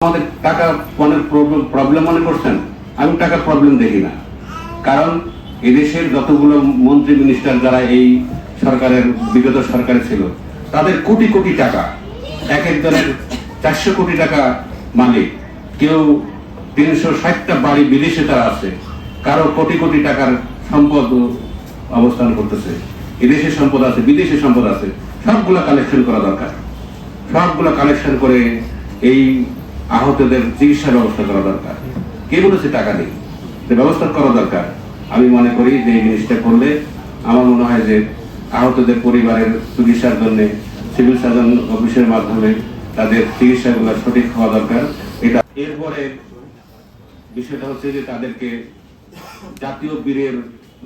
আমাদের টাকা অনেক প্রবলেম মনে করছেন। আমি টাকার প্রবলেম দেখি না, কারণ এদেশের যতগুলো মন্ত্রী মিনিস্টার যারা এই সরকারের বিগত সরকারে ছিল, তাদের কোটি কোটি টাকা, এক একজনের 400 কোটি টাকা মালিক, কেউ 360টা বাড়ি বিদেশে তারা আছে, কারো কোটি কোটি টাকার সম্পদ অবস্থান করতেছে। এদেশে সম্পদ আছে, বিদেশে সম্পদ আছে, সবগুলা কালেকশন করা দরকার। সবগুলা কালেকশন করে এই আহতদের চিকিৎসার ব্যবস্থা করা দরকার। কে বলেছে টাকা নেই? ব্যবস্থা করা দরকার। আমি মনে করি যে এই জিনিসটা করলে আমার মনে হয় যে আহতদের পরিবারের চিকিৎসার জন্য সিভিল সার্জন অফিসের মাধ্যমে তাদের চিকিৎসাগুলো সঠিক হওয়া দরকার। এটা এরপরে বিষয়টা হচ্ছে যে তাদেরকে জাতীয় বীরের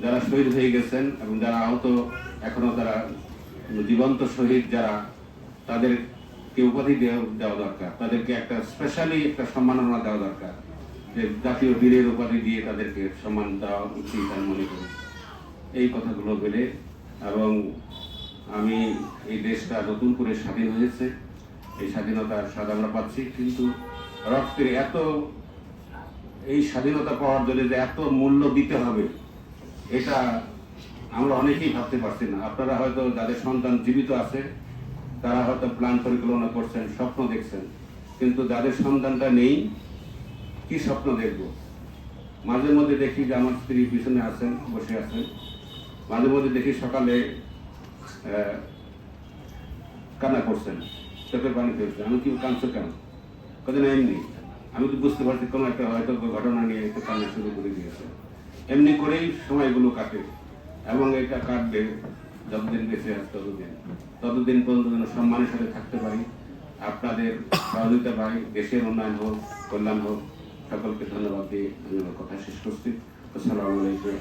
যারা শহীদ হয়ে গেছেন এবং যারা আহত এখনো তারা জীবন্ত শহীদ যারা, তাদেরকে উপাধি দেওয়া দরকার। তাদেরকে একটা স্পেশালি একটা সম্মাননা দেওয়া দরকার, যে জাতীয় বীরের উপাধি দিয়ে তাদেরকে সম্মান দেওয়া উচিত আমি মনে করি। এই কথাগুলো বলে, এবং আমি এই দেশটা নতুন করে স্বাধীন হয়েছে, এই স্বাধীনতার স্বাদ আমরা পাচ্ছি, কিন্তু রক্তের এত এই স্বাধীনতা পাওয়ার জন্য যে এত মূল্য দিতে হবে, এটা আমরা অনেকেই ভাবতে পারছি না। আপনারা হয়তো যাদের সন্তান জীবিত আছে তারা হয়তো প্ল্যান পরিকল্পনা করছেন, স্বপ্ন দেখছেন, কিন্তু যাদের সন্তানটা নেই, কি স্বপ্ন দেখব? মাঝে মধ্যে দেখি যে আমার স্ত্রী পিছনে আছেন, বসে আছেন, মাঝে মধ্যে দেখি সকালে কান্না করছেন, চোখের পানি ফেলছে। আমি কি কাঁদছো কেন? কদিন এমনি। আমি তো বুঝতে পারছি কোনো একটা হয়তো ঘটনা নিয়ে একটু কান্না শুরু করে দিয়েছে। এমনি করেই সময়গুলো কাটে, এবং এটা কাটবে যতদিন বেঁচে আছে ততদিন পর্যন্ত যেন সম্মানের সাথে থাকতে পারি। আপনাদের সহযোগিতা পাই, দেশের উন্নয়ন হোক, কল্যাণ হোক। সকলকে ধন্যবাদ দিয়ে আমি আমার কথা শেষ করছি। আসসালামু আলাইকুম।